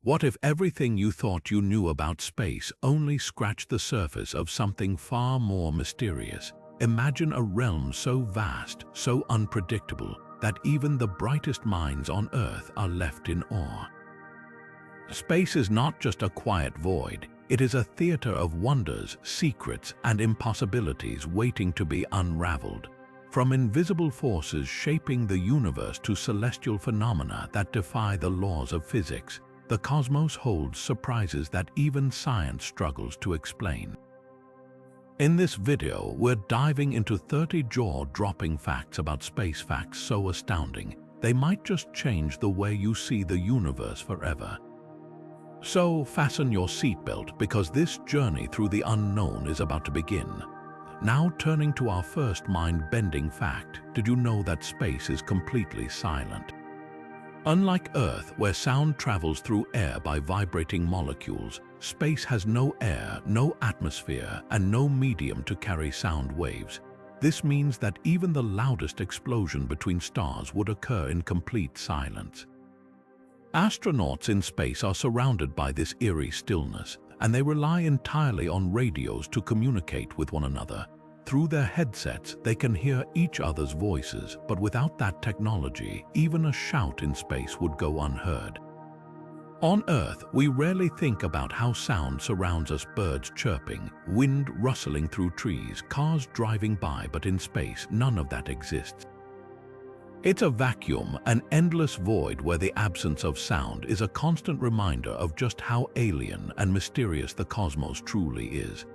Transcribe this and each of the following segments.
What if everything you thought you knew about space only scratched the surface of something far more mysterious? Imagine a realm so vast, so unpredictable, that even the brightest minds on Earth are left in awe. Space is not just a quiet void, it is a theater of wonders, secrets, and impossibilities waiting to be unraveled. From invisible forces shaping the universe to celestial phenomena that defy the laws of physics, the cosmos holds surprises that even science struggles to explain. In this video, we're diving into 30 jaw-dropping facts about space, facts so astounding, they might just change the way you see the universe forever. So fasten your seatbelt because this journey through the unknown is about to begin. Now turning to our first mind-bending fact, did you know that space is completely silent? Unlike Earth, where sound travels through air by vibrating molecules, space has no air, no atmosphere, and no medium to carry sound waves. This means that even the loudest explosion between stars would occur in complete silence. Astronauts in space are surrounded by this eerie stillness, and they rely entirely on radios to communicate with one another. Through their headsets, they can hear each other's voices, but without that technology, even a shout in space would go unheard. On Earth, we rarely think about how sound surrounds us: birds chirping, wind rustling through trees, cars driving by, but in space, none of that exists. It's a vacuum, an endless void where the absence of sound is a constant reminder of just how alien and mysterious the cosmos truly is.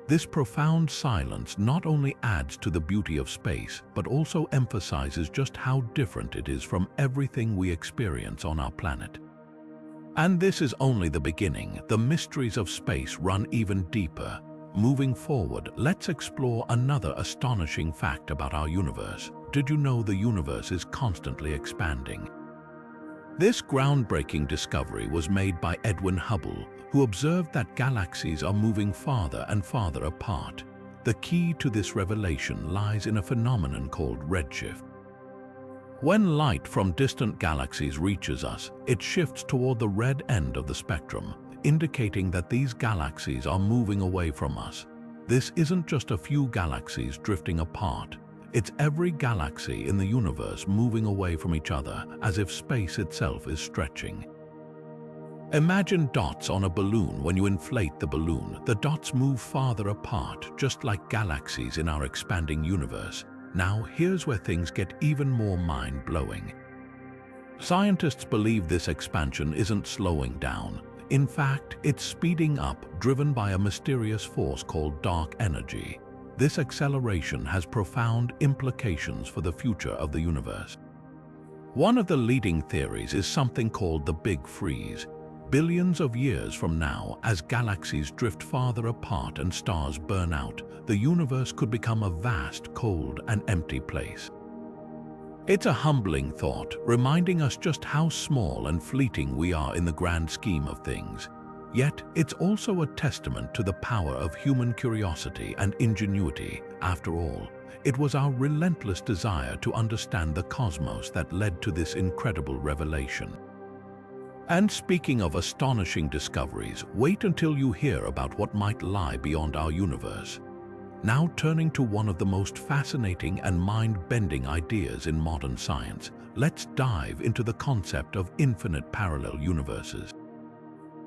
This profound silence not only adds to the beauty of space, but also emphasizes just how different it is from everything we experience on our planet. And this is only the beginning. The mysteries of space run even deeper. Moving forward, let's explore another astonishing fact about our universe. Did you know the universe is constantly expanding? This groundbreaking discovery was made by Edwin Hubble, who observed that galaxies are moving farther and farther apart. The key to this revelation lies in a phenomenon called redshift. When light from distant galaxies reaches us, it shifts toward the red end of the spectrum, indicating that these galaxies are moving away from us. This isn't just a few galaxies drifting apart. It's every galaxy in the universe moving away from each other, as if space itself is stretching. Imagine dots on a balloon. When you inflate the balloon, the dots move farther apart, just like galaxies in our expanding universe. Now, here's where things get even more mind-blowing. Scientists believe this expansion isn't slowing down. In fact, it's speeding up, driven by a mysterious force called dark energy. This acceleration has profound implications for the future of the universe. One of the leading theories is something called the Big Freeze. Billions of years from now, as galaxies drift farther apart and stars burn out, the universe could become a vast, cold, and empty place. It's a humbling thought, reminding us just how small and fleeting we are in the grand scheme of things. Yet, it's also a testament to the power of human curiosity and ingenuity. After all, it was our relentless desire to understand the cosmos that led to this incredible revelation. And speaking of astonishing discoveries, wait until you hear about what might lie beyond our universe. Now turning to one of the most fascinating and mind-bending ideas in modern science, let's dive into the concept of infinite parallel universes.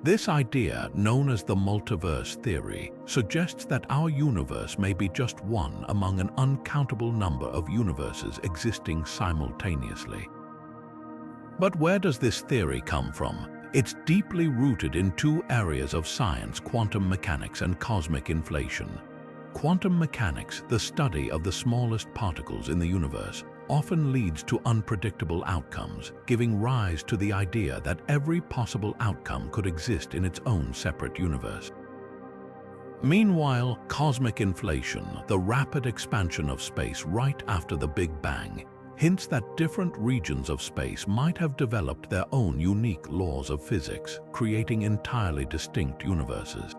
This idea, known as the multiverse theory, suggests that our universe may be just one among an uncountable number of universes existing simultaneously. But where does this theory come from? It's deeply rooted in two areas of science: quantum mechanics and cosmic inflation. Quantum mechanics, the study of the smallest particles in the universe, often leads to unpredictable outcomes, giving rise to the idea that every possible outcome could exist in its own separate universe. Meanwhile, cosmic inflation, the rapid expansion of space right after the Big Bang, hints that different regions of space might have developed their own unique laws of physics, creating entirely distinct universes.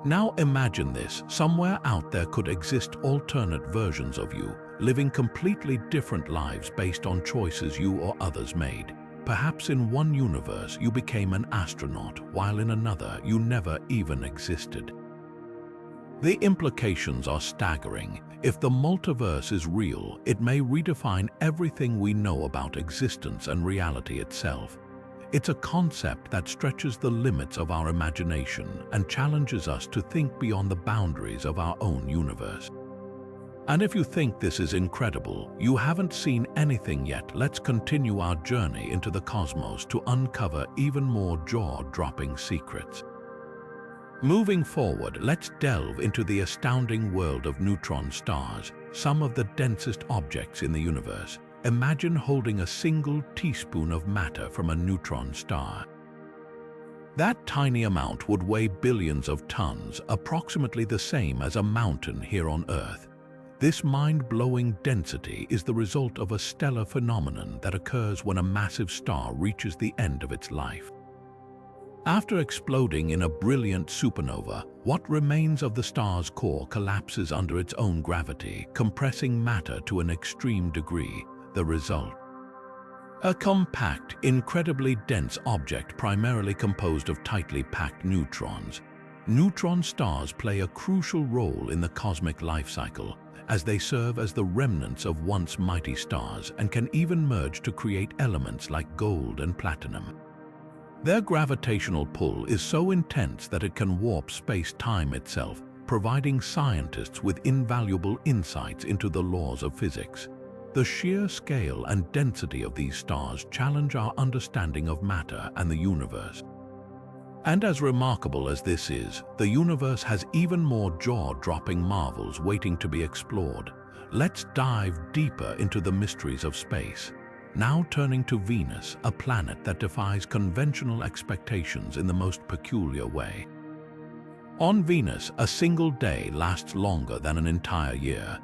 Now imagine this: somewhere out there could exist alternate versions of you, living completely different lives based on choices you or others made. Perhaps in one universe you became an astronaut, while in another you never even existed. The implications are staggering. If the multiverse is real, it may redefine everything we know about existence and reality itself. It's a concept that stretches the limits of our imagination and challenges us to think beyond the boundaries of our own universe. And if you think this is incredible, you haven't seen anything yet. Let's continue our journey into the cosmos to uncover even more jaw-dropping secrets. Moving forward, let's delve into the astounding world of neutron stars, some of the densest objects in the universe. Imagine holding a single teaspoon of matter from a neutron star. That tiny amount would weigh billions of tons, approximately the same as a mountain here on Earth. This mind-blowing density is the result of a stellar phenomenon that occurs when a massive star reaches the end of its life. After exploding in a brilliant supernova, what remains of the star's core collapses under its own gravity, compressing matter to an extreme degree. The result: a compact, incredibly dense object primarily composed of tightly packed neutrons. Neutron stars play a crucial role in the cosmic life cycle, as they serve as the remnants of once mighty stars and can even merge to create elements like gold and platinum. Their gravitational pull is so intense that it can warp space-time itself, providing scientists with invaluable insights into the laws of physics. The sheer scale and density of these stars challenge our understanding of matter and the universe. And as remarkable as this is, the universe has even more jaw-dropping marvels waiting to be explored. Let's dive deeper into the mysteries of space. Now turning to Venus, a planet that defies conventional expectations in the most peculiar way. On Venus, a single day lasts longer than an entire year.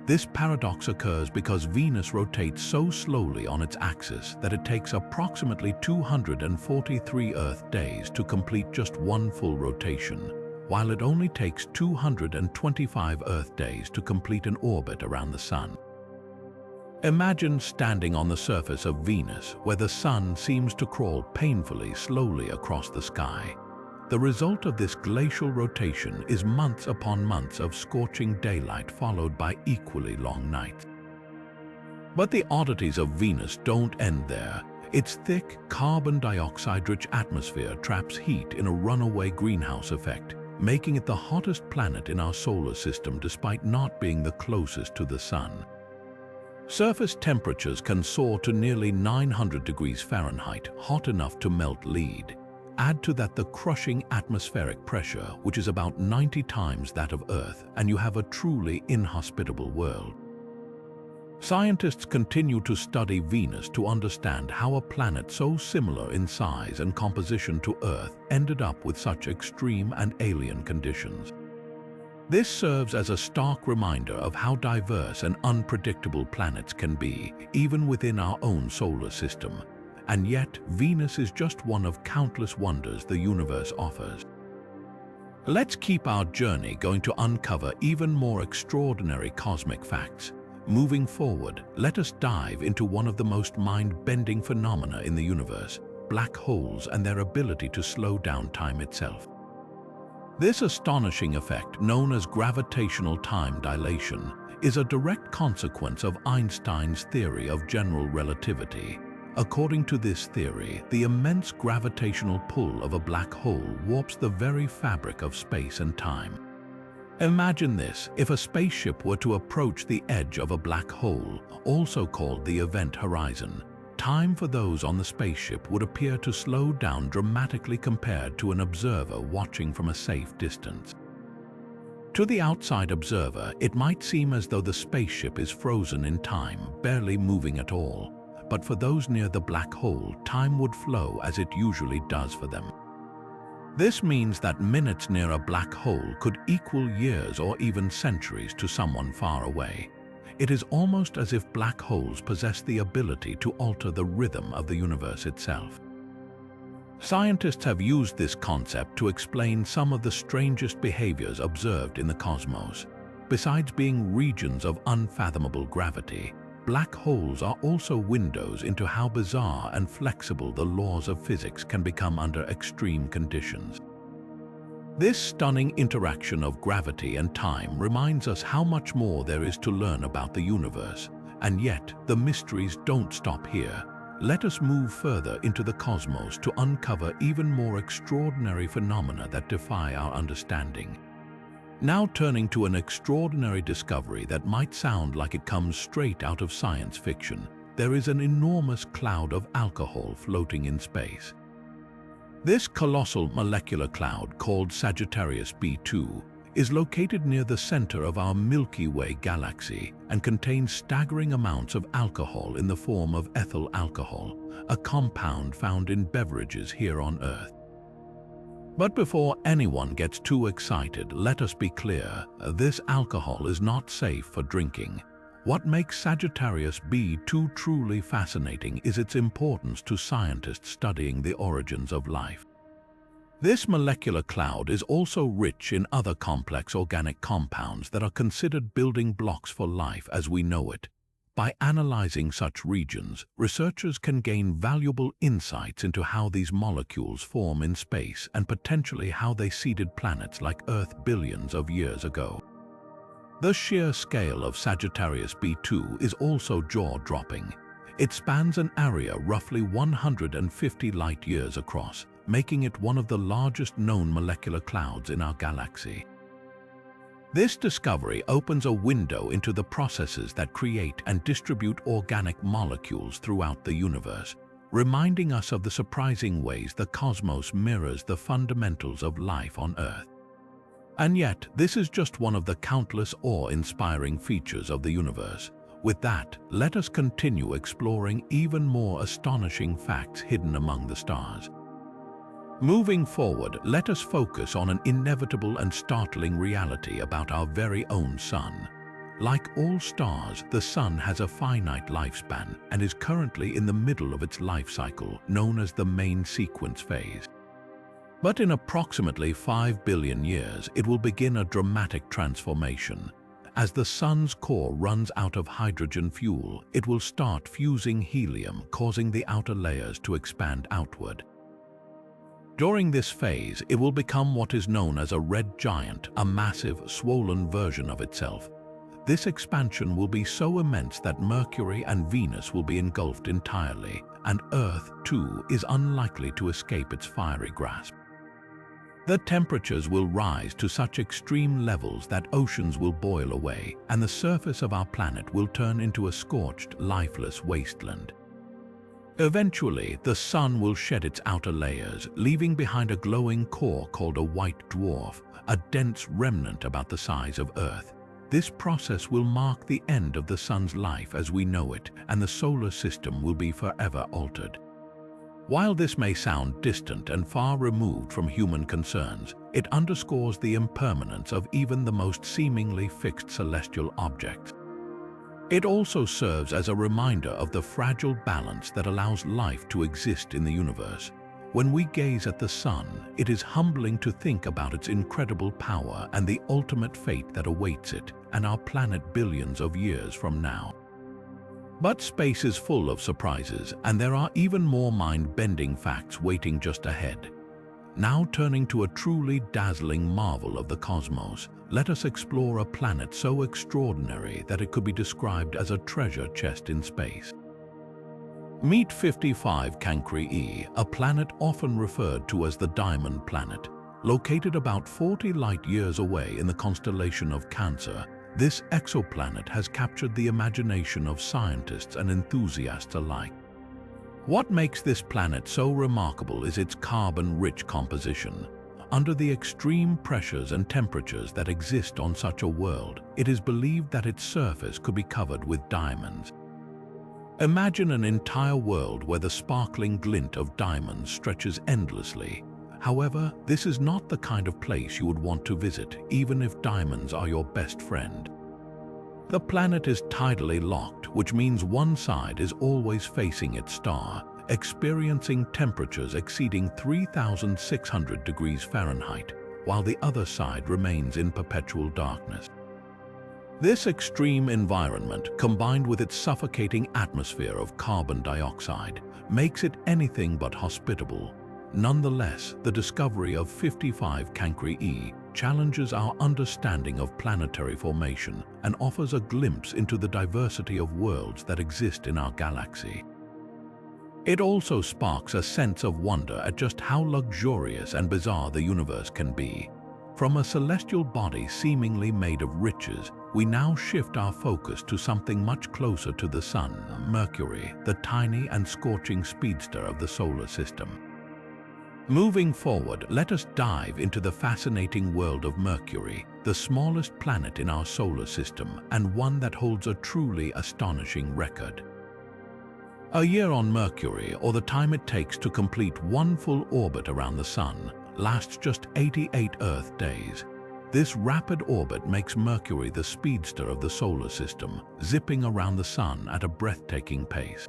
This paradox occurs because Venus rotates so slowly on its axis that it takes approximately 243 Earth days to complete just one full rotation, while it only takes 225 Earth days to complete an orbit around the Sun. Imagine standing on the surface of Venus, where the Sun seems to crawl painfully slowly across the sky. The result of this glacial rotation is months upon months of scorching daylight followed by equally long nights. But the oddities of Venus don't end there. Its thick, carbon dioxide-rich atmosphere traps heat in a runaway greenhouse effect, making it the hottest planet in our solar system despite not being the closest to the Sun. Surface temperatures can soar to nearly 900 degrees Fahrenheit, hot enough to melt lead. Add to that the crushing atmospheric pressure, which is about 90 times that of Earth, and you have a truly inhospitable world. Scientists continue to study Venus to understand how a planet so similar in size and composition to Earth ended up with such extreme and alien conditions. This serves as a stark reminder of how diverse and unpredictable planets can be, even within our own solar system. And yet, Venus is just one of countless wonders the universe offers. Let's keep our journey going to uncover even more extraordinary cosmic facts. Moving forward, let us dive into one of the most mind-bending phenomena in the universe: black holes and their ability to slow down time itself. This astonishing effect, known as gravitational time dilation, is a direct consequence of Einstein's theory of general relativity. According to this theory, the immense gravitational pull of a black hole warps the very fabric of space and time. Imagine this: if a spaceship were to approach the edge of a black hole, also called the event horizon, time for those on the spaceship would appear to slow down dramatically compared to an observer watching from a safe distance. To the outside observer, it might seem as though the spaceship is frozen in time, barely moving at all. But for those near the black hole, time would flow as it usually does for them. This means that minutes near a black hole could equal years or even centuries to someone far away. It is almost as if black holes possess the ability to alter the rhythm of the universe itself. Scientists have used this concept to explain some of the strangest behaviors observed in the cosmos. Besides being regions of unfathomable gravity, Black holes are also windows into how bizarre and flexible the laws of physics can become under extreme conditions. This stunning interaction of gravity and time reminds us how much more there is to learn about the universe. And yet, the mysteries don't stop here. Let us move further into the cosmos to uncover even more extraordinary phenomena that defy our understanding. Now turning to an extraordinary discovery that might sound like it comes straight out of science fiction, there is an enormous cloud of alcohol floating in space. This colossal molecular cloud, called Sagittarius B2, is located near the center of our Milky Way galaxy and contains staggering amounts of alcohol in the form of ethyl alcohol, a compound found in beverages here on Earth. But before anyone gets too excited, let us be clear, this alcohol is not safe for drinking. What makes Sagittarius B2 truly fascinating is its importance to scientists studying the origins of life. This molecular cloud is also rich in other complex organic compounds that are considered building blocks for life as we know it. By analyzing such regions, researchers can gain valuable insights into how these molecules form in space and potentially how they seeded planets like Earth billions of years ago. The sheer scale of Sagittarius B2 is also jaw-dropping. It spans an area roughly 150 light-years across, making it one of the largest known molecular clouds in our galaxy. This discovery opens a window into the processes that create and distribute organic molecules throughout the universe, reminding us of the surprising ways the cosmos mirrors the fundamentals of life on Earth. And yet, this is just one of the countless awe-inspiring features of the universe. With that, let us continue exploring even more astonishing facts hidden among the stars. Moving forward, let us focus on an inevitable and startling reality about our very own Sun. Like all stars, the Sun has a finite lifespan and is currently in the middle of its life cycle, known as the main sequence phase. But in approximately 5 billion years, it will begin a dramatic transformation. As the Sun's core runs out of hydrogen fuel, it will start fusing helium, causing the outer layers to expand outward. During this phase, it will become what is known as a red giant, a massive, swollen version of itself. This expansion will be so immense that Mercury and Venus will be engulfed entirely, and Earth, too, is unlikely to escape its fiery grasp. The temperatures will rise to such extreme levels that oceans will boil away, and the surface of our planet will turn into a scorched, lifeless wasteland. Eventually, the Sun will shed its outer layers, leaving behind a glowing core called a white dwarf, a dense remnant about the size of Earth. This process will mark the end of the Sun's life as we know it, and the solar system will be forever altered. While this may sound distant and far removed from human concerns, it underscores the impermanence of even the most seemingly fixed celestial objects. It also serves as a reminder of the fragile balance that allows life to exist in the universe. When we gaze at the Sun, it is humbling to think about its incredible power and the ultimate fate that awaits it and our planet billions of years from now. But space is full of surprises, and there are even more mind-bending facts waiting just ahead. Now turning to a truly dazzling marvel of the cosmos, let us explore a planet so extraordinary that it could be described as a treasure chest in space. Meet 55 Cancri E, a planet often referred to as the Diamond Planet. Located about 40 light-years away in the constellation of Cancer, this exoplanet has captured the imagination of scientists and enthusiasts alike. What makes this planet so remarkable is its carbon-rich composition. Under the extreme pressures and temperatures that exist on such a world, it is believed that its surface could be covered with diamonds. Imagine an entire world where the sparkling glint of diamonds stretches endlessly. However, this is not the kind of place you would want to visit, even if diamonds are your best friend. The planet is tidally locked, which means one side is always facing its star, experiencing temperatures exceeding 3,600 degrees Fahrenheit, while the other side remains in perpetual darkness. This extreme environment, combined with its suffocating atmosphere of carbon dioxide, makes it anything but hospitable. Nonetheless, the discovery of 55 Cancri E challenges our understanding of planetary formation and offers a glimpse into the diversity of worlds that exist in our galaxy. It also sparks a sense of wonder at just how luxurious and bizarre the universe can be. From a celestial body seemingly made of riches, we now shift our focus to something much closer to the Sun, Mercury, the tiny and scorching speedster of the solar system. Moving forward, let us dive into the fascinating world of Mercury, the smallest planet in our solar system and one that holds a truly astonishing record. A year on Mercury, or the time it takes to complete one full orbit around the Sun, lasts just 88 Earth days. This rapid orbit makes Mercury the speedster of the solar system, zipping around the Sun at a breathtaking pace.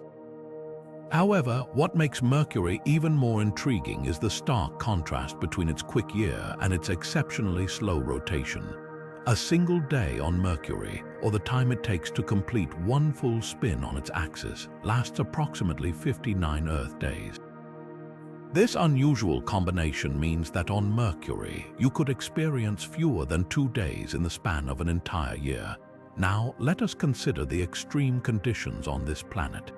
However, what makes Mercury even more intriguing is the stark contrast between its quick year and its exceptionally slow rotation. A single day on Mercury, or the time it takes to complete one full spin on its axis, lasts approximately 59 Earth days. This unusual combination means that on Mercury, you could experience fewer than 2 days in the span of an entire year. Now, let us consider the extreme conditions on this planet.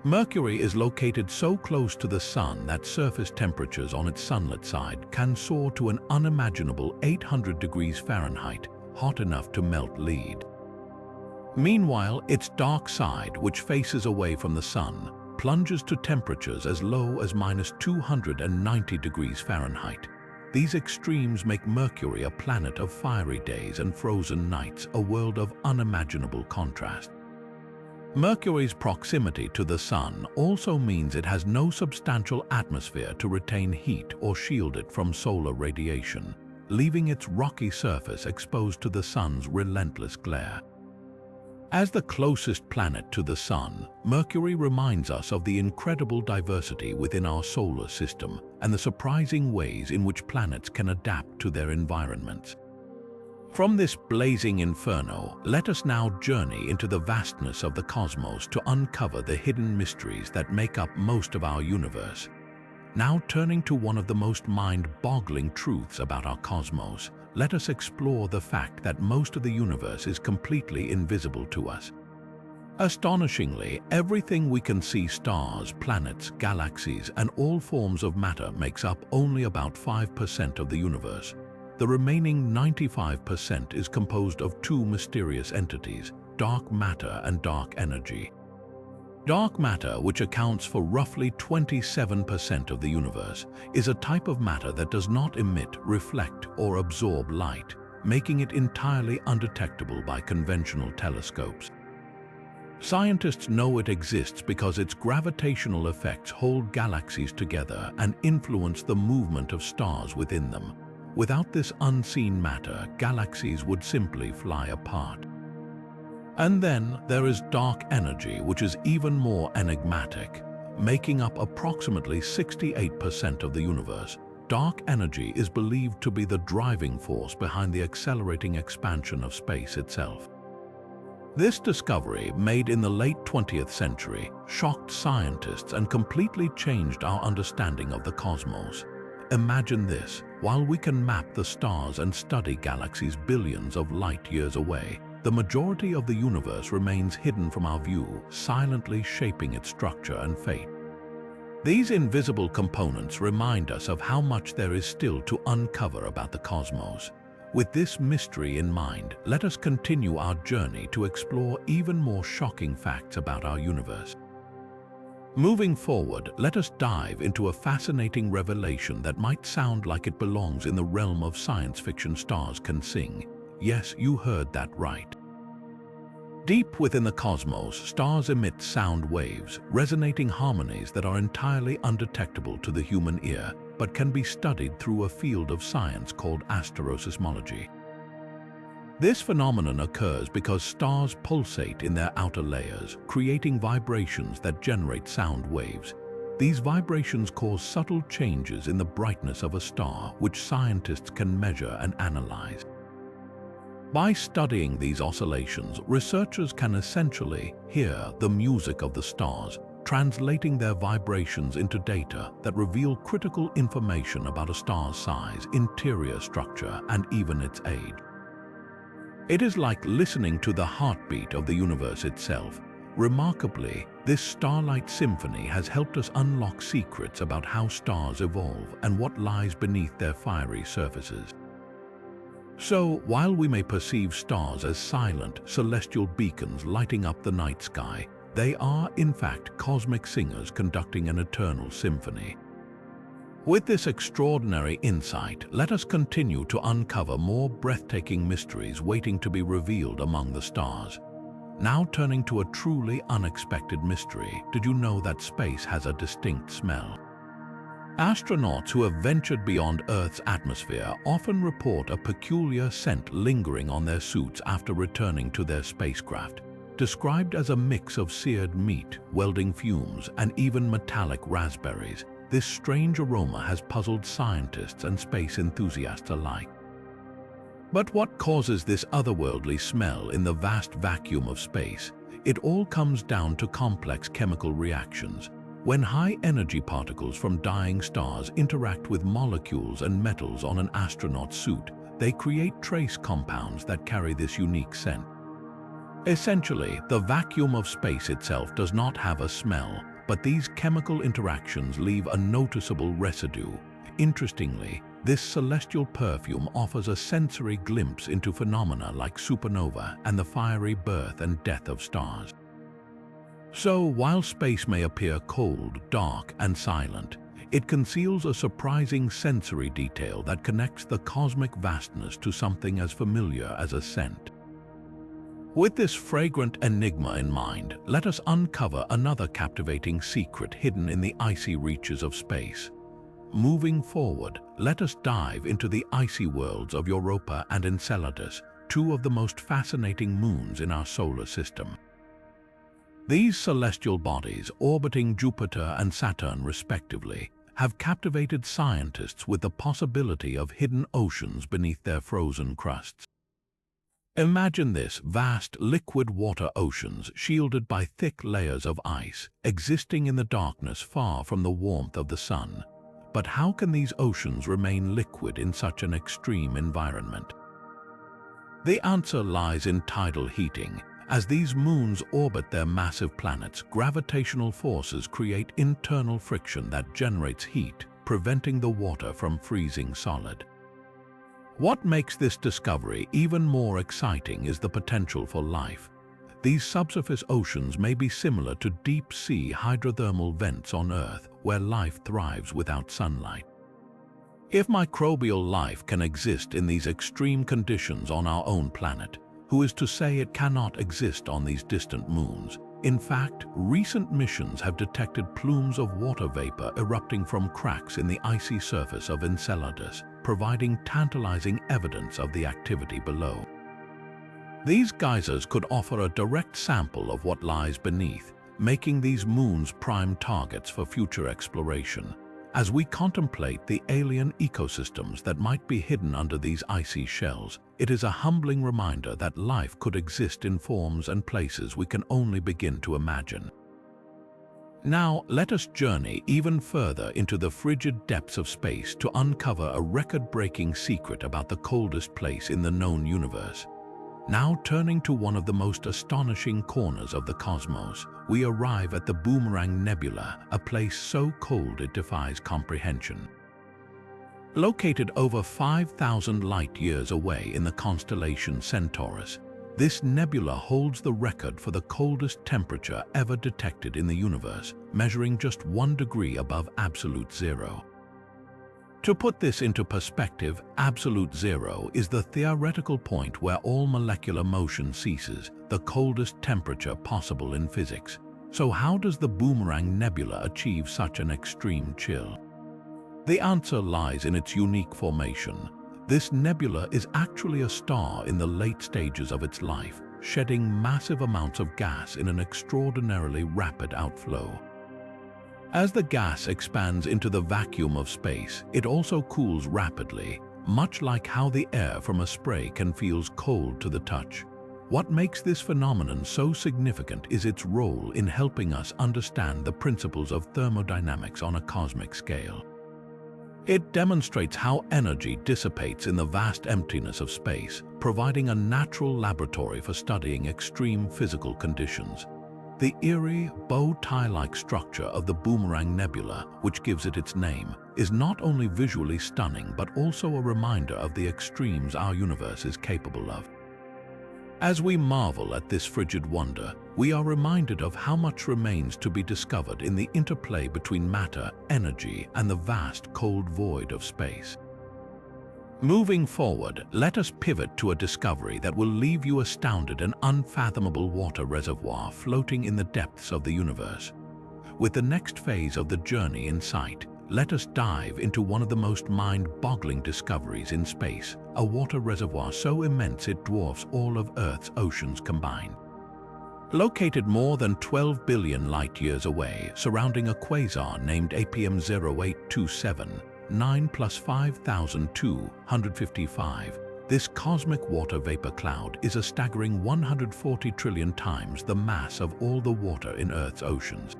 Mercury is located so close to the Sun that surface temperatures on its sunlit side can soar to an unimaginable 800 degrees Fahrenheit, hot enough to melt lead. Meanwhile, its dark side, which faces away from the Sun, plunges to temperatures as low as -290 degrees Fahrenheit. These extremes make Mercury a planet of fiery days and frozen nights, a world of unimaginable contrast. Mercury's proximity to the Sun also means it has no substantial atmosphere to retain heat or shield it from solar radiation, leaving its rocky surface exposed to the Sun's relentless glare. As the closest planet to the Sun, Mercury reminds us of the incredible diversity within our solar system and the surprising ways in which planets can adapt to their environments. From this blazing inferno, let us now journey into the vastness of the cosmos to uncover the hidden mysteries that make up most of our universe. Now turning to one of the most mind-boggling truths about our cosmos, let us explore the fact that most of the universe is completely invisible to us. Astonishingly, everything we can see, stars, planets, galaxies, and all forms of matter, makes up only about 5% of the universe. The remaining 95% is composed of two mysterious entities, dark matter and dark energy. Dark matter, which accounts for roughly 27% of the universe, is a type of matter that does not emit, reflect, or absorb light, making it entirely undetectable by conventional telescopes. Scientists know it exists because its gravitational effects hold galaxies together and influence the movement of stars within them. Without this unseen matter, galaxies would simply fly apart. And then there is dark energy, which is even more enigmatic. Making up approximately 68% of the universe, dark energy is believed to be the driving force behind the accelerating expansion of space itself. This discovery, made in the late 20th century, shocked scientists and completely changed our understanding of the cosmos. Imagine this: while we can map the stars and study galaxies billions of light years away, the majority of the universe remains hidden from our view, silently shaping its structure and fate. These invisible components remind us of how much there is still to uncover about the cosmos. With this mystery in mind, let us continue our journey to explore even more shocking facts about our universe. Moving forward, let us dive into a fascinating revelation that might sound like it belongs in the realm of science fiction. Stars can sing. Yes, you heard that right. Deep within the cosmos, stars emit sound waves, resonating harmonies that are entirely undetectable to the human ear, but can be studied through a field of science called asteroseismology. This phenomenon occurs because stars pulsate in their outer layers, creating vibrations that generate sound waves. These vibrations cause subtle changes in the brightness of a star, which scientists can measure and analyze. By studying these oscillations, researchers can essentially hear the music of the stars, translating their vibrations into data that reveal critical information about a star's size, interior structure, and even its age. It is like listening to the heartbeat of the universe itself. Remarkably, this starlight symphony has helped us unlock secrets about how stars evolve and what lies beneath their fiery surfaces. So, while we may perceive stars as silent, celestial beacons lighting up the night sky, they are, in fact, cosmic singers conducting an eternal symphony. With this extraordinary insight, let us continue to uncover more breathtaking mysteries waiting to be revealed among the stars. Now turning to a truly unexpected mystery, did you know that space has a distinct smell? Astronauts who have ventured beyond Earth's atmosphere often report a peculiar scent lingering on their suits after returning to their spacecraft. Described as a mix of seared meat, welding fumes, and even metallic raspberries, this strange aroma has puzzled scientists and space enthusiasts alike. But what causes this otherworldly smell in the vast vacuum of space? It all comes down to complex chemical reactions. When high-energy particles from dying stars interact with molecules and metals on an astronaut's suit, they create trace compounds that carry this unique scent. Essentially, the vacuum of space itself does not have a smell, but these chemical interactions leave a noticeable residue. Interestingly, this celestial perfume offers a sensory glimpse into phenomena like supernova and the fiery birth and death of stars. So, while space may appear cold, dark, and silent, it conceals a surprising sensory detail that connects the cosmic vastness to something as familiar as a scent. With this fragrant enigma in mind, let us uncover another captivating secret hidden in the icy reaches of space. Moving forward, let us dive into the icy worlds of Europa and Enceladus, two of the most fascinating moons in our solar system. These celestial bodies, orbiting Jupiter and Saturn respectively, have captivated scientists with the possibility of hidden oceans beneath their frozen crusts. Imagine this: vast liquid water oceans shielded by thick layers of ice, existing in the darkness far from the warmth of the sun. But how can these oceans remain liquid in such an extreme environment? The answer lies in tidal heating. As these moons orbit their massive planets, gravitational forces create internal friction that generates heat, preventing the water from freezing solid. What makes this discovery even more exciting is the potential for life. These subsurface oceans may be similar to deep-sea hydrothermal vents on Earth, where life thrives without sunlight. If microbial life can exist in these extreme conditions on our own planet, who is to say it cannot exist on these distant moons? In fact, recent missions have detected plumes of water vapor erupting from cracks in the icy surface of Enceladus, providing tantalizing evidence of the activity below. These geysers could offer a direct sample of what lies beneath, making these moons prime targets for future exploration. As we contemplate the alien ecosystems that might be hidden under these icy shells, it is a humbling reminder that life could exist in forms and places we can only begin to imagine. Now, let us journey even further into the frigid depths of space to uncover a record-breaking secret about the coldest place in the known universe. Now turning to one of the most astonishing corners of the cosmos, we arrive at the Boomerang Nebula, a place so cold it defies comprehension. Located over 5,000 light-years away in the constellation Centaurus, this nebula holds the record for the coldest temperature ever detected in the universe, measuring just 1 degree above absolute zero. To put this into perspective, absolute zero is the theoretical point where all molecular motion ceases, the coldest temperature possible in physics. So how does the Boomerang Nebula achieve such an extreme chill? The answer lies in its unique formation. This nebula is actually a star in the late stages of its life, shedding massive amounts of gas in an extraordinarily rapid outflow. As the gas expands into the vacuum of space, it also cools rapidly, much like how the air from a spray can feel cold to the touch. What makes this phenomenon so significant is its role in helping us understand the principles of thermodynamics on a cosmic scale. It demonstrates how energy dissipates in the vast emptiness of space, providing a natural laboratory for studying extreme physical conditions. The eerie, bow-tie-like structure of the Boomerang Nebula, which gives it its name, is not only visually stunning but also a reminder of the extremes our universe is capable of. As we marvel at this frigid wonder, we are reminded of how much remains to be discovered in the interplay between matter, energy, and the vast cold void of space. Moving forward, let us pivot to a discovery that will leave you astounded: an unfathomable water reservoir floating in the depths of the universe. With the next phase of the journey in sight, let us dive into one of the most mind-boggling discoveries in space, a water reservoir so immense it dwarfs all of Earth's oceans combined. Located more than 12 billion light-years away, surrounding a quasar named APM 0827, 9 + 5255, this cosmic water vapor cloud is a staggering 140 trillion times the mass of all the water in Earth's oceans.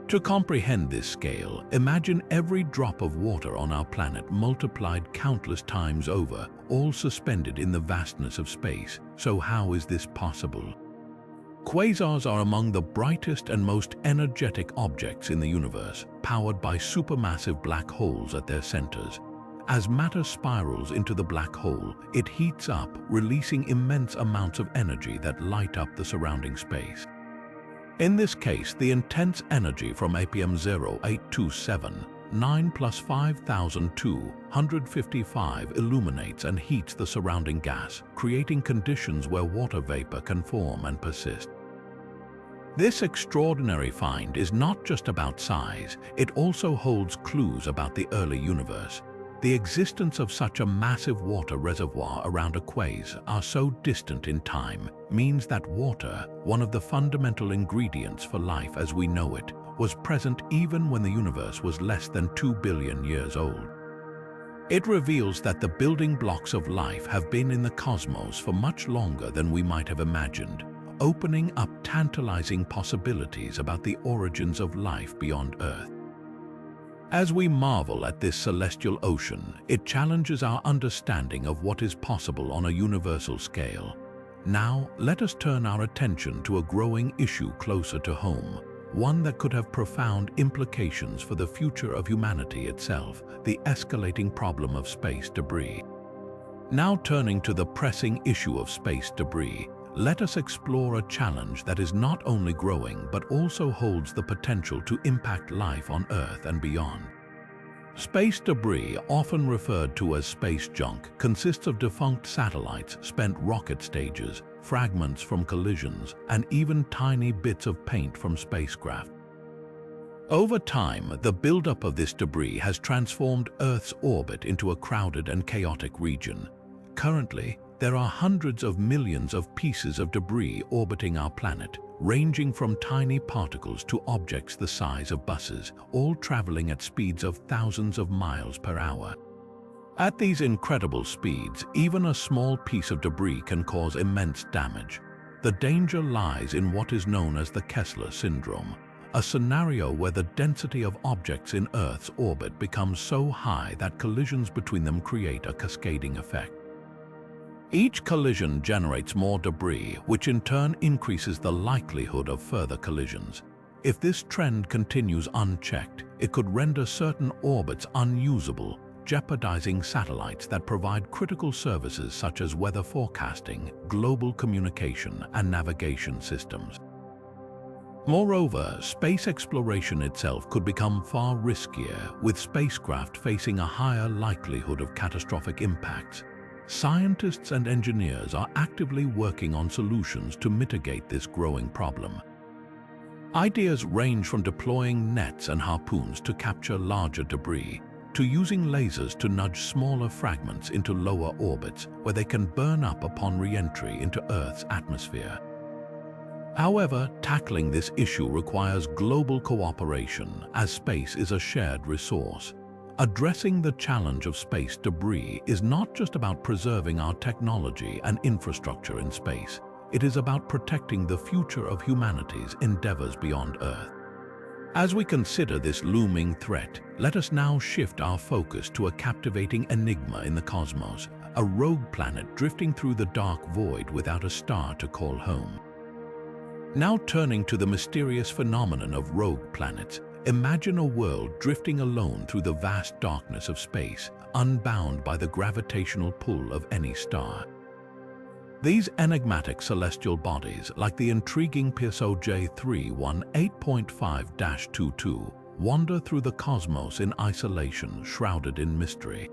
To comprehend this scale, imagine every drop of water on our planet multiplied countless times over, all suspended in the vastness of space. So how is this possible? Quasars are among the brightest and most energetic objects in the universe, powered by supermassive black holes at their centers. As matter spirals into the black hole, it heats up, releasing immense amounts of energy that light up the surrounding space. In this case, the intense energy from APM 0827, 9 + 5255 illuminates and heats the surrounding gas, creating conditions where water vapor can form and persist. This extraordinary find is not just about size, it also holds clues about the early universe. The existence of such a massive water reservoir around a quasar so distant in time means that water, one of the fundamental ingredients for life as we know it, was present even when the universe was less than 2 billion years old. It reveals that the building blocks of life have been in the cosmos for much longer than we might have imagined, opening up tantalizing possibilities about the origins of life beyond Earth. As we marvel at this celestial ocean, it challenges our understanding of what is possible on a universal scale. Now, let us turn our attention to a growing issue closer to home, one that could have profound implications for the future of humanity itself: the escalating problem of space debris. Now turning to the pressing issue of space debris, let us explore a challenge that is not only growing but also holds the potential to impact life on Earth and beyond. Space debris, often referred to as space junk, consists of defunct satellites, spent rocket stages, fragments from collisions, and even tiny bits of paint from spacecraft. Over time, the buildup of this debris has transformed Earth's orbit into a crowded and chaotic region. Currently, there are hundreds of millions of pieces of debris orbiting our planet, ranging from tiny particles to objects the size of buses, all traveling at speeds of thousands of miles per hour. At these incredible speeds, even a small piece of debris can cause immense damage. The danger lies in what is known as the Kessler syndrome, a scenario where the density of objects in Earth's orbit becomes so high that collisions between them create a cascading effect. Each collision generates more debris, which in turn increases the likelihood of further collisions. If this trend continues unchecked, it could render certain orbits unusable, jeopardizing satellites that provide critical services such as weather forecasting, global communication, and navigation systems. Moreover, space exploration itself could become far riskier, with spacecraft facing a higher likelihood of catastrophic impacts. Scientists and engineers are actively working on solutions to mitigate this growing problem. Ideas range from deploying nets and harpoons to capture larger debris, to using lasers to nudge smaller fragments into lower orbits where they can burn up upon re-entry into Earth's atmosphere. However, tackling this issue requires global cooperation, as space is a shared resource. Addressing the challenge of space debris is not just about preserving our technology and infrastructure in space. It is about protecting the future of humanity's endeavors beyond Earth. As we consider this looming threat, let us now shift our focus to a captivating enigma in the cosmos, a rogue planet drifting through the dark void without a star to call home. Now turning to the mysterious phenomenon of rogue planets, imagine a world drifting alone through the vast darkness of space, unbound by the gravitational pull of any star. These enigmatic celestial bodies, like the intriguing PSO J318.5-22, wander through the cosmos in isolation, shrouded in mystery.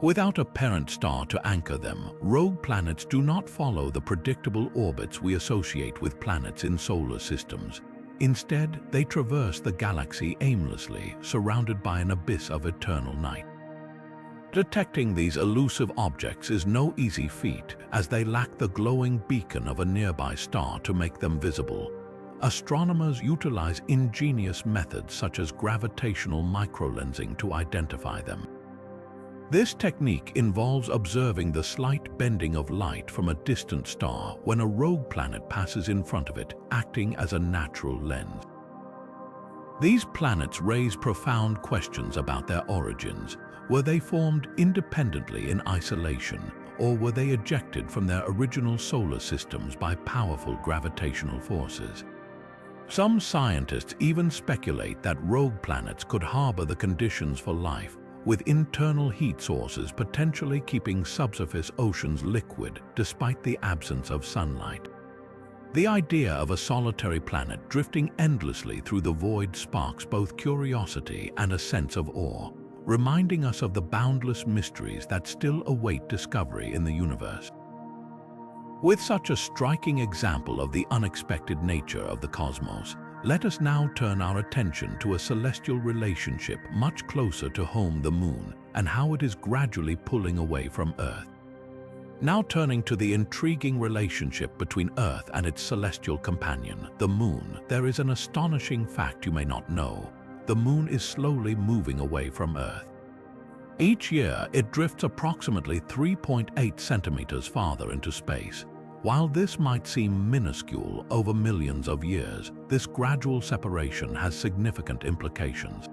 Without a parent star to anchor them, rogue planets do not follow the predictable orbits we associate with planets in solar systems. Instead, they traverse the galaxy aimlessly, surrounded by an abyss of eternal night. Detecting these elusive objects is no easy feat, as they lack the glowing beacon of a nearby star to make them visible. Astronomers utilize ingenious methods such as gravitational microlensing to identify them. This technique involves observing the slight bending of light from a distant star when a rogue planet passes in front of it, acting as a natural lens. These planets raise profound questions about their origins. Were they formed independently in isolation, or were they ejected from their original solar systems by powerful gravitational forces? Some scientists even speculate that rogue planets could harbor the conditions for life, with internal heat sources potentially keeping subsurface oceans liquid despite the absence of sunlight. The idea of a solitary planet drifting endlessly through the void sparks both curiosity and a sense of awe, reminding us of the boundless mysteries that still await discovery in the universe. With such a striking example of the unexpected nature of the cosmos, let us now turn our attention to a celestial relationship much closer to home, the Moon, and how it is gradually pulling away from Earth. Now turning to the intriguing relationship between Earth and its celestial companion, the Moon, there is an astonishing fact you may not know. The Moon is slowly moving away from Earth. Each year, it drifts approximately 3.8 centimeters farther into space. While this might seem minuscule over millions of years, this gradual separation has significant implications.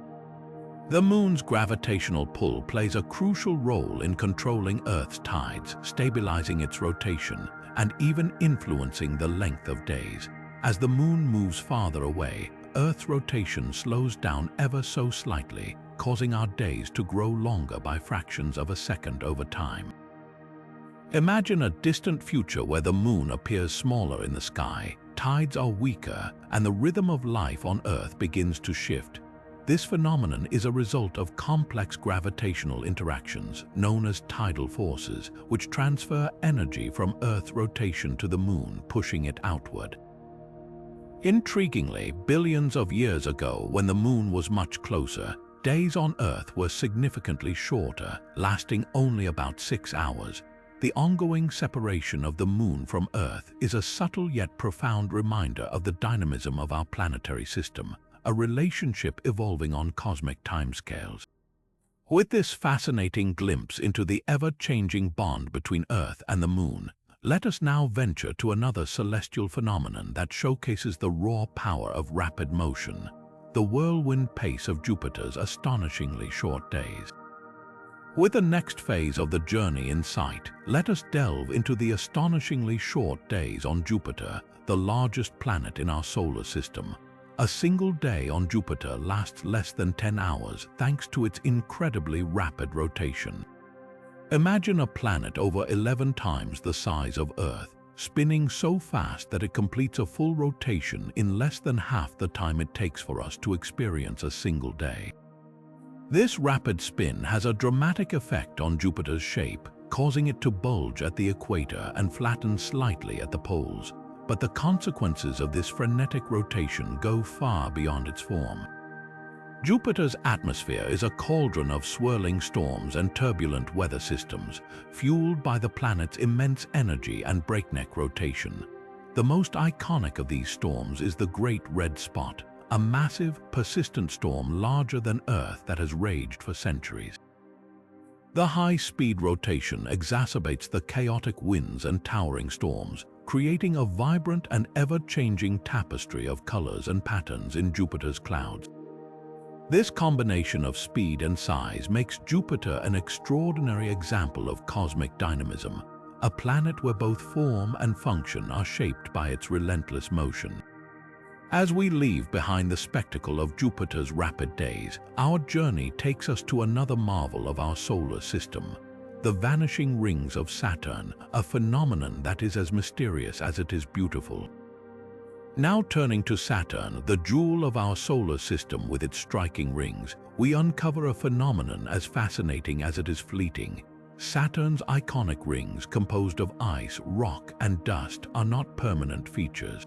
The Moon's gravitational pull plays a crucial role in controlling Earth's tides, stabilizing its rotation, and even influencing the length of days. As the Moon moves farther away, Earth's rotation slows down ever so slightly, causing our days to grow longer by fractions of a second over time. Imagine a distant future where the Moon appears smaller in the sky, tides are weaker, and the rhythm of life on Earth begins to shift. This phenomenon is a result of complex gravitational interactions, known as tidal forces, which transfer energy from Earth's rotation to the Moon, pushing it outward. Intriguingly, billions of years ago, when the Moon was much closer, days on Earth were significantly shorter, lasting only about 6 hours. The ongoing separation of the Moon from Earth is a subtle yet profound reminder of the dynamism of our planetary system, a relationship evolving on cosmic timescales. With this fascinating glimpse into the ever-changing bond between Earth and the Moon, let us now venture to another celestial phenomenon that showcases the raw power of rapid motion, the whirlwind pace of Jupiter's astonishingly short days. With the next phase of the journey in sight, let us delve into the astonishingly short days on Jupiter, the largest planet in our solar system. A single day on Jupiter lasts less than 10 hours thanks to its incredibly rapid rotation. Imagine a planet over 11 times the size of Earth, spinning so fast that it completes a full rotation in less than half the time it takes for us to experience a single day. This rapid spin has a dramatic effect on Jupiter's shape, causing it to bulge at the equator and flatten slightly at the poles. But the consequences of this frenetic rotation go far beyond its form. Jupiter's atmosphere is a cauldron of swirling storms and turbulent weather systems, fueled by the planet's immense energy and breakneck rotation. The most iconic of these storms is the Great Red Spot, a massive, persistent storm larger than Earth that has raged for centuries. The high-speed rotation exacerbates the chaotic winds and towering storms, creating a vibrant and ever-changing tapestry of colors and patterns in Jupiter's clouds. This combination of speed and size makes Jupiter an extraordinary example of cosmic dynamism, a planet where both form and function are shaped by its relentless motion. As we leave behind the spectacle of Jupiter's rapid days, our journey takes us to another marvel of our solar system, the vanishing rings of Saturn, a phenomenon that is as mysterious as it is beautiful. Now turning to Saturn, the jewel of our solar system with its striking rings, we uncover a phenomenon as fascinating as it is fleeting. Saturn's iconic rings, composed of ice, rock, and dust, are not permanent features.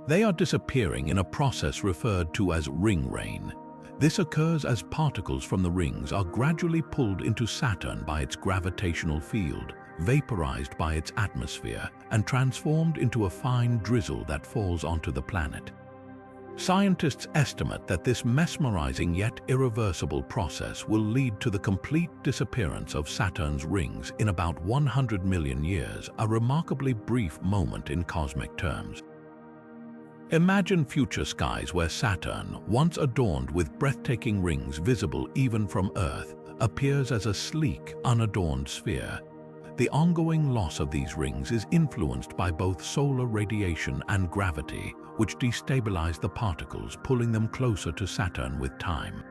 They are disappearing in a process referred to as ring rain. This occurs as particles from the rings are gradually pulled into Saturn by its gravitational field, vaporized by its atmosphere, and transformed into a fine drizzle that falls onto the planet. Scientists estimate that this mesmerizing yet irreversible process will lead to the complete disappearance of Saturn's rings in about 100 million years, a remarkably brief moment in cosmic terms. Imagine future skies where Saturn, once adorned with breathtaking rings visible even from Earth, appears as a sleek, unadorned sphere. The ongoing loss of these rings is influenced by both solar radiation and gravity, which destabilize the particles, pulling them closer to Saturn with time.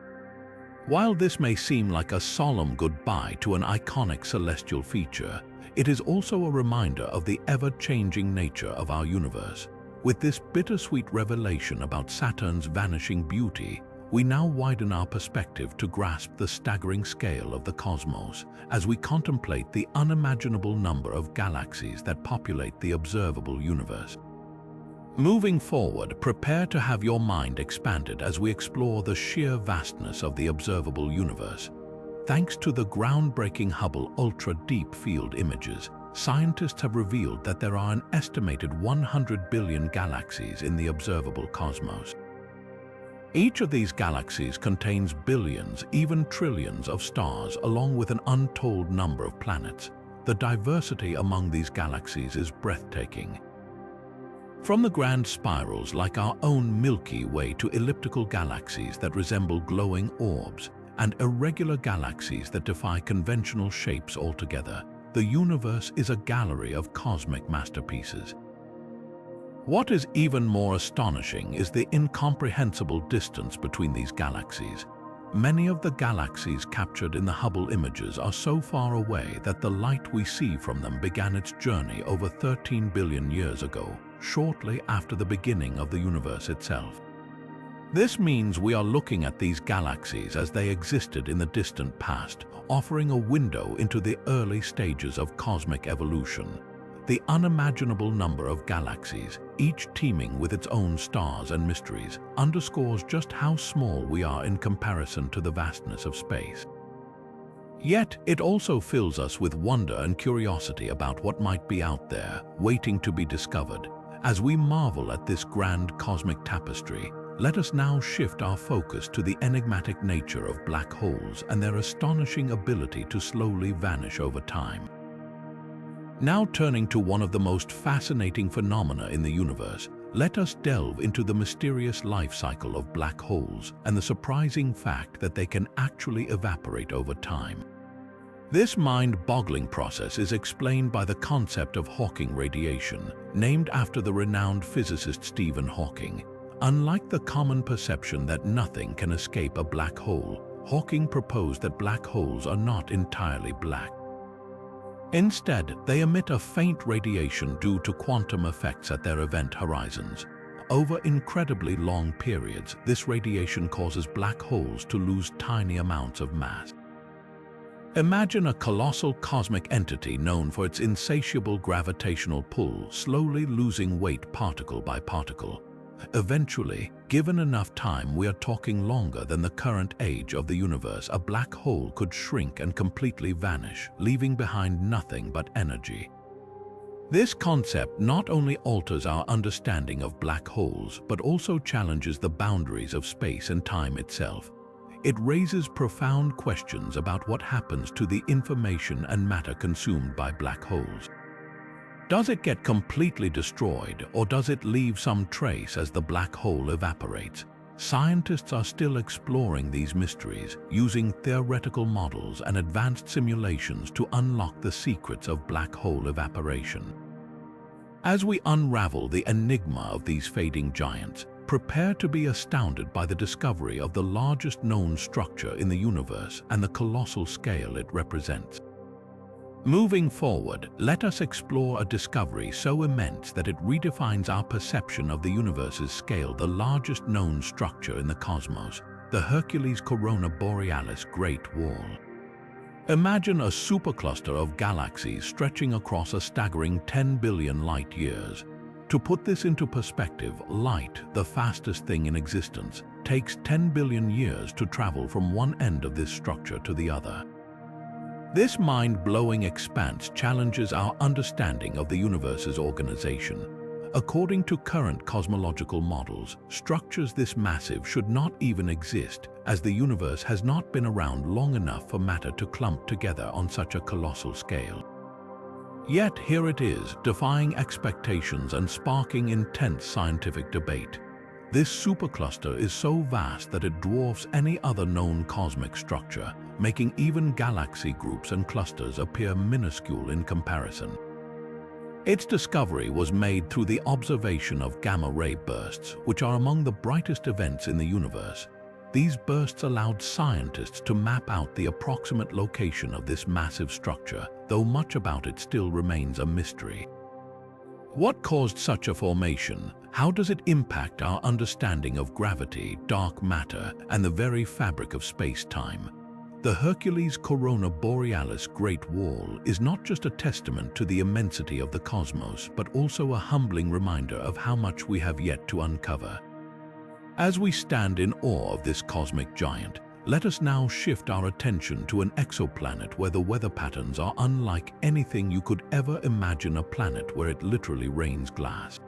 While this may seem like a solemn goodbye to an iconic celestial feature, it is also a reminder of the ever-changing nature of our universe. With this bittersweet revelation about Saturn's vanishing beauty, we now widen our perspective to grasp the staggering scale of the cosmos as we contemplate the unimaginable number of galaxies that populate the observable universe. Moving forward, prepare to have your mind expanded as we explore the sheer vastness of the observable universe. Thanks to the groundbreaking Hubble ultra-deep field images, scientists have revealed that there are an estimated 100 billion galaxies in the observable cosmos. Each of these galaxies contains billions, even trillions of stars, along with an untold number of planets. The diversity among these galaxies is breathtaking. From the grand spirals like our own Milky Way to elliptical galaxies that resemble glowing orbs, and irregular galaxies that defy conventional shapes altogether, the universe is a gallery of cosmic masterpieces. What is even more astonishing is the incomprehensible distance between these galaxies. Many of the galaxies captured in the Hubble images are so far away that the light we see from them began its journey over 13 billion years ago, shortly after the beginning of the universe itself. This means we are looking at these galaxies as they existed in the distant past, offering a window into the early stages of cosmic evolution. The unimaginable number of galaxies, each teeming with its own stars and mysteries, underscores just how small we are in comparison to the vastness of space. Yet, it also fills us with wonder and curiosity about what might be out there, waiting to be discovered. As we marvel at this grand cosmic tapestry, let us now shift our focus to the enigmatic nature of black holes and their astonishing ability to slowly vanish over time. Now turning to one of the most fascinating phenomena in the universe, let us delve into the mysterious life cycle of black holes and the surprising fact that they can actually evaporate over time. This mind-boggling process is explained by the concept of Hawking radiation, named after the renowned physicist Stephen Hawking. Unlike the common perception that nothing can escape a black hole, Hawking proposed that black holes are not entirely black. Instead, they emit a faint radiation due to quantum effects at their event horizons. Over incredibly long periods, this radiation causes black holes to lose tiny amounts of mass. Imagine a colossal cosmic entity known for its insatiable gravitational pull slowly losing weight particle by particle. Eventually, given enough time, we are talking longer than the current age of the universe, a black hole could shrink and completely vanish, leaving behind nothing but energy. This concept not only alters our understanding of black holes, but also challenges the boundaries of space and time itself. It raises profound questions about what happens to the information and matter consumed by black holes. Does it get completely destroyed, or does it leave some trace as the black hole evaporates? Scientists are still exploring these mysteries, using theoretical models and advanced simulations to unlock the secrets of black hole evaporation. As we unravel the enigma of these fading giants, prepare to be astounded by the discovery of the largest known structure in the universe and the colossal scale it represents. Moving forward, let us explore a discovery so immense that it redefines our perception of the universe's scale, the largest known structure in the cosmos, the Hercules Corona Borealis Great Wall. Imagine a supercluster of galaxies stretching across a staggering 10 billion light-years. To put this into perspective, light, the fastest thing in existence, takes 10 billion years to travel from one end of this structure to the other. This mind-blowing expanse challenges our understanding of the universe's organization. According to current cosmological models, structures this massive should not even exist, as the universe has not been around long enough for matter to clump together on such a colossal scale. Yet here it is, defying expectations and sparking intense scientific debate. This supercluster is so vast that it dwarfs any other known cosmic structure, making even galaxy groups and clusters appear minuscule in comparison. Its discovery was made through the observation of gamma-ray bursts, which are among the brightest events in the universe. These bursts allowed scientists to map out the approximate location of this massive structure, though much about it still remains a mystery. What caused such a formation? How does it impact our understanding of gravity, dark matter, and the very fabric of space-time? The Hercules Corona Borealis Great Wall is not just a testament to the immensity of the cosmos, but also a humbling reminder of how much we have yet to uncover. As we stand in awe of this cosmic giant, let us now shift our attention to an exoplanet where the weather patterns are unlike anything you could ever imagine, a planet where it literally rains glass.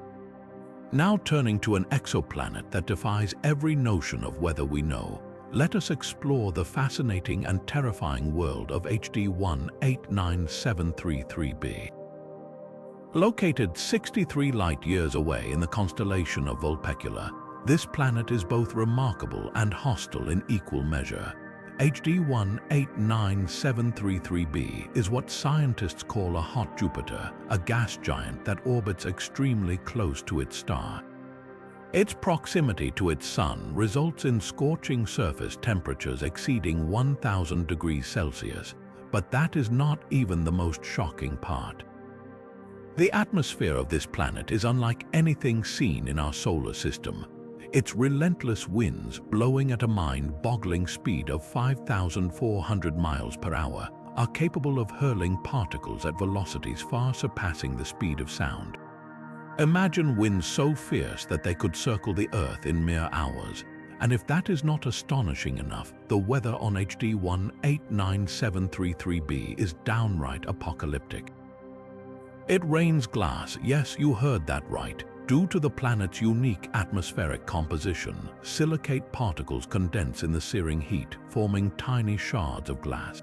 Now turning to an exoplanet that defies every notion of weather we know, let us explore the fascinating and terrifying world of HD 189733b. Located 63 light-years away in the constellation of Vulpecula, this planet is both remarkable and hostile in equal measure. HD 189733b is what scientists call a hot Jupiter, a gas giant that orbits extremely close to its star. Its proximity to its sun results in scorching surface temperatures exceeding 1000 degrees Celsius, but that is not even the most shocking part. The atmosphere of this planet is unlike anything seen in our solar system. Its relentless winds, blowing at a mind-boggling speed of 5,400 miles per hour, are capable of hurling particles at velocities far surpassing the speed of sound. Imagine winds so fierce that they could circle the Earth in mere hours. And if that is not astonishing enough, the weather on HD 189733b is downright apocalyptic. It rains glass, yes, you heard that right. Due to the planet's unique atmospheric composition, silicate particles condense in the searing heat, forming tiny shards of glass.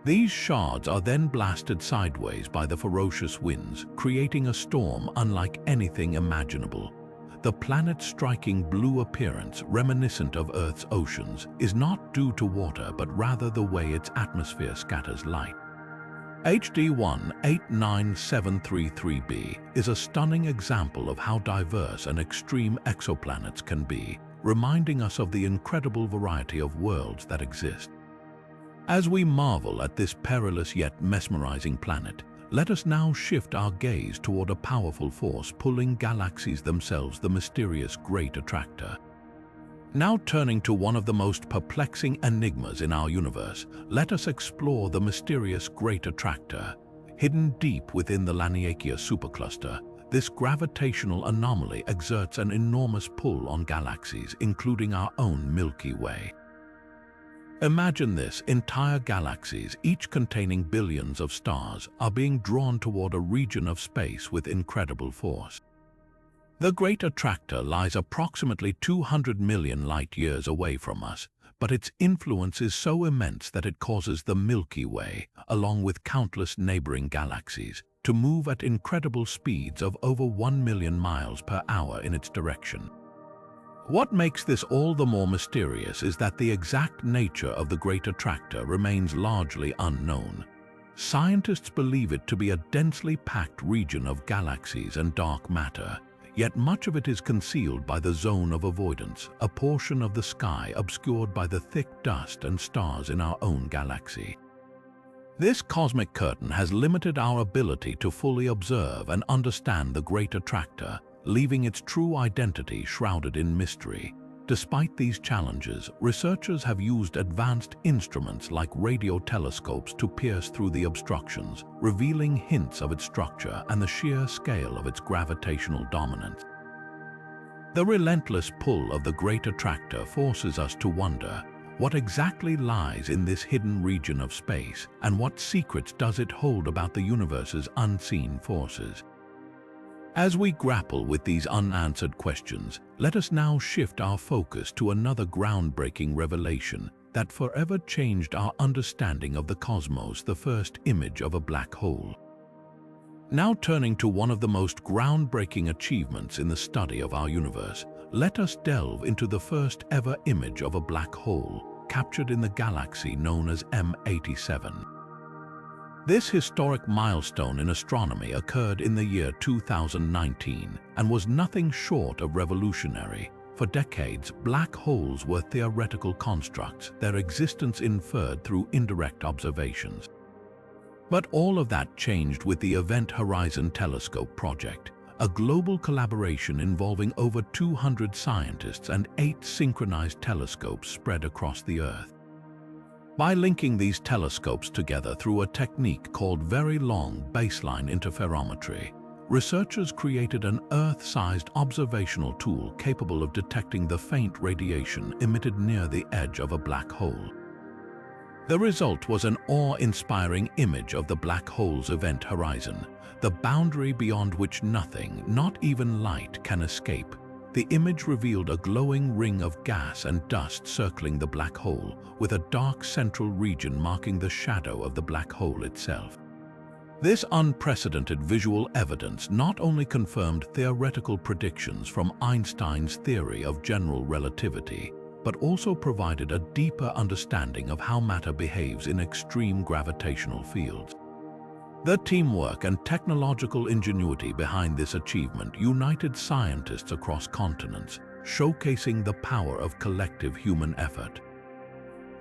These shards are then blasted sideways by the ferocious winds, creating a storm unlike anything imaginable. The planet's striking blue appearance, reminiscent of Earth's oceans, is not due to water but rather the way its atmosphere scatters light. HD 189733b is a stunning example of how diverse and extreme exoplanets can be, reminding us of the incredible variety of worlds that exist. As we marvel at this perilous yet mesmerizing planet, let us now shift our gaze toward a powerful force pulling galaxies themselves, the mysterious Great Attractor. Now turning to one of the most perplexing enigmas in our universe, let us explore the mysterious Great Attractor. Hidden deep within the Laniakea supercluster, this gravitational anomaly exerts an enormous pull on galaxies, including our own Milky Way. Imagine this: entire galaxies, each containing billions of stars, are being drawn toward a region of space with incredible force. The Great Attractor lies approximately 200 million light-years away from us, but its influence is so immense that it causes the Milky Way, along with countless neighboring galaxies, to move at incredible speeds of over 1 million miles per hour in its direction. What makes this all the more mysterious is that the exact nature of the Great Attractor remains largely unknown. Scientists believe it to be a densely packed region of galaxies and dark matter, yet much of it is concealed by the zone of avoidance, a portion of the sky obscured by the thick dust and stars in our own galaxy. This cosmic curtain has limited our ability to fully observe and understand the Great Attractor, leaving its true identity shrouded in mystery. Despite these challenges, researchers have used advanced instruments like radio telescopes to pierce through the obstructions, revealing hints of its structure and the sheer scale of its gravitational dominance. The relentless pull of the Great Attractor forces us to wonder, what exactly lies in this hidden region of space, and what secrets does it hold about the universe's unseen forces? As we grapple with these unanswered questions, let us now shift our focus to another groundbreaking revelation that forever changed our understanding of the cosmos: the first image of a black hole. Now turning to one of the most groundbreaking achievements in the study of our universe, let us delve into the first ever image of a black hole, captured in the galaxy known as M87. This historic milestone in astronomy occurred in the year 2019 and was nothing short of revolutionary. For decades, black holes were theoretical constructs, their existence inferred through indirect observations. But all of that changed with the Event Horizon Telescope project, a global collaboration involving over 200 scientists and 8 synchronized telescopes spread across the Earth. By linking these telescopes together through a technique called very long baseline interferometry, researchers created an Earth-sized observational tool capable of detecting the faint radiation emitted near the edge of a black hole. The result was an awe-inspiring image of the black hole's event horizon, the boundary beyond which nothing, not even light, can escape. The image revealed a glowing ring of gas and dust circling the black hole, with a dark central region marking the shadow of the black hole itself. This unprecedented visual evidence not only confirmed theoretical predictions from Einstein's theory of general relativity, but also provided a deeper understanding of how matter behaves in extreme gravitational fields. The teamwork and technological ingenuity behind this achievement united scientists across continents, showcasing the power of collective human effort.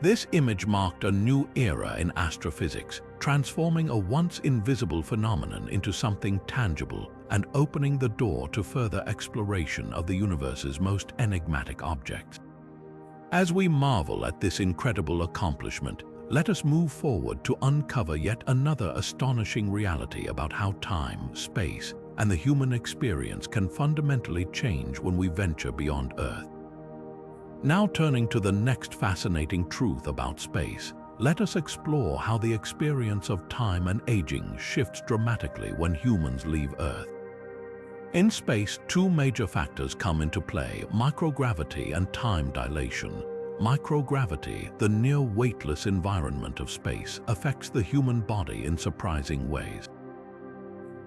This image marked a new era in astrophysics, transforming a once invisible phenomenon into something tangible and opening the door to further exploration of the universe's most enigmatic objects. As we marvel at this incredible accomplishment, let us move forward to uncover yet another astonishing reality about how time, space, and the human experience can fundamentally change when we venture beyond Earth. Now turning to the next fascinating truth about space, let us explore how the experience of time and aging shifts dramatically when humans leave Earth. In space, two major factors come into play: microgravity and time dilation. Microgravity, the near-weightless environment of space, affects the human body in surprising ways.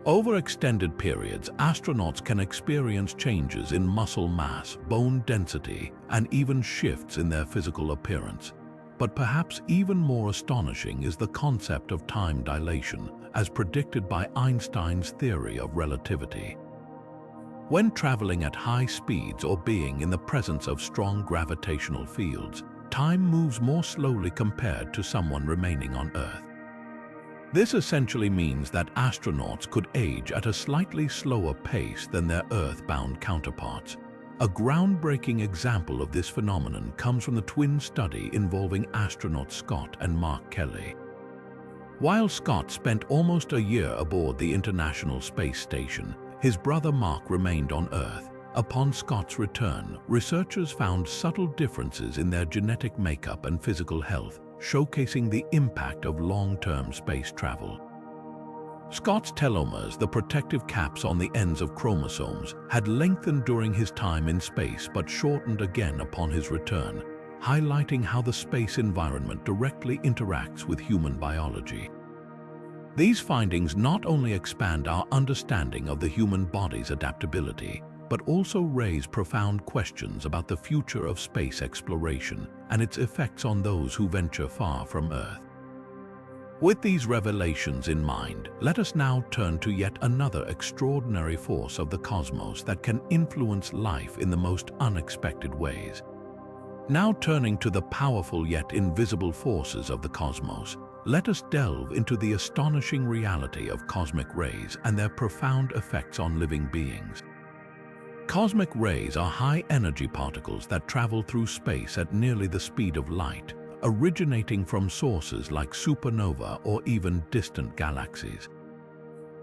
Over extended periods, astronauts can experience changes in muscle mass, bone density, and even shifts in their physical appearance. But perhaps even more astonishing is the concept of time dilation, as predicted by Einstein's theory of relativity. When traveling at high speeds or being in the presence of strong gravitational fields, time moves more slowly compared to someone remaining on Earth. This essentially means that astronauts could age at a slightly slower pace than their Earth-bound counterparts. A groundbreaking example of this phenomenon comes from the twin study involving astronauts Scott and Mark Kelly. While Scott spent almost a year aboard the International Space Station, his brother Mark remained on Earth, Upon Scott's return, researchers found subtle differences in their genetic makeup and physical health, showcasing the impact of long-term space travel. Scott's telomeres, the protective caps on the ends of chromosomes, had lengthened during his time in space but shortened again upon his return, highlighting how the space environment directly interacts with human biology. These findings not only expand our understanding of the human body's adaptability, but also raise profound questions about the future of space exploration and its effects on those who venture far from Earth. With these revelations in mind, let us now turn to yet another extraordinary force of the cosmos that can influence life in the most unexpected ways. Now turning to the powerful yet invisible forces of the cosmos, let us delve into the astonishing reality of cosmic rays and their profound effects on living beings. Cosmic rays are high-energy particles that travel through space at nearly the speed of light, originating from sources like supernova or even distant galaxies.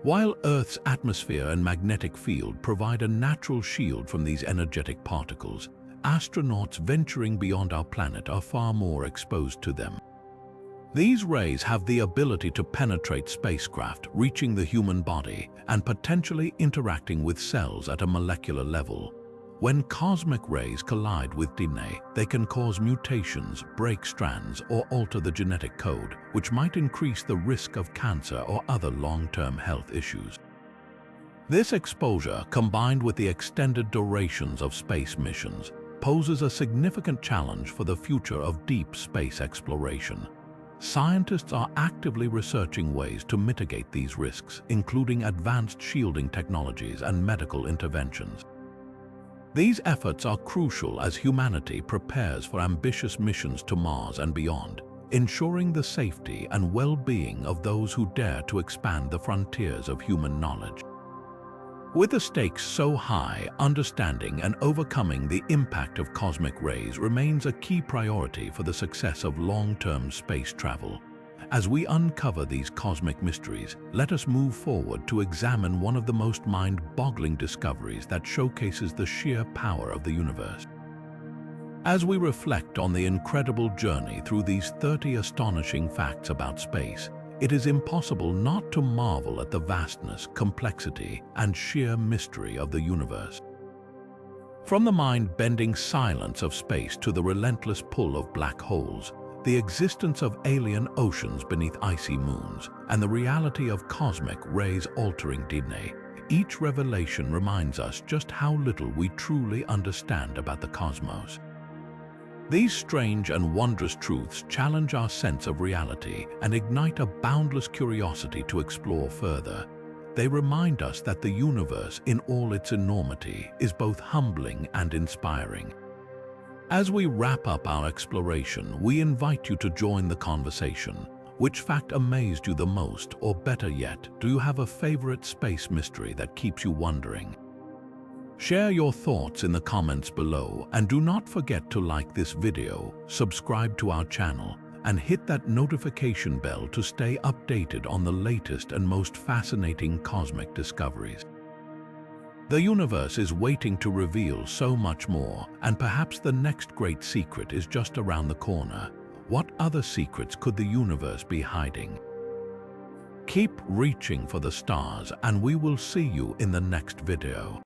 While Earth's atmosphere and magnetic field provide a natural shield from these energetic particles, astronauts venturing beyond our planet are far more exposed to them. These rays have the ability to penetrate spacecraft, reaching the human body and potentially interacting with cells at a molecular level. When cosmic rays collide with DNA, they can cause mutations, break strands, or alter the genetic code, which might increase the risk of cancer or other long-term health issues. This exposure, combined with the extended durations of space missions, poses a significant challenge for the future of deep space exploration. Scientists are actively researching ways to mitigate these risks, including advanced shielding technologies and medical interventions. These efforts are crucial as humanity prepares for ambitious missions to Mars and beyond, ensuring the safety and well-being of those who dare to expand the frontiers of human knowledge. With the stakes so high, understanding and overcoming the impact of cosmic rays remains a key priority for the success of long-term space travel. As we uncover these cosmic mysteries, let us move forward to examine one of the most mind-boggling discoveries that showcases the sheer power of the universe. As we reflect on the incredible journey through these 30 astonishing facts about space, it is impossible not to marvel at the vastness, complexity, and sheer mystery of the universe. From the mind-bending silence of space to the relentless pull of black holes, the existence of alien oceans beneath icy moons, and the reality of cosmic rays altering DNA, each revelation reminds us just how little we truly understand about the cosmos. These strange and wondrous truths challenge our sense of reality and ignite a boundless curiosity to explore further. They remind us that the universe, in all its enormity, is both humbling and inspiring. As we wrap up our exploration, we invite you to join the conversation. Which fact amazed you the most, or better yet, do you have a favorite space mystery that keeps you wondering? Share your thoughts in the comments below, and do not forget to like this video, subscribe to our channel, and hit that notification bell to stay updated on the latest and most fascinating cosmic discoveries. The universe is waiting to reveal so much more, and perhaps the next great secret is just around the corner. What other secrets could the universe be hiding? Keep reaching for the stars, and we will see you in the next video.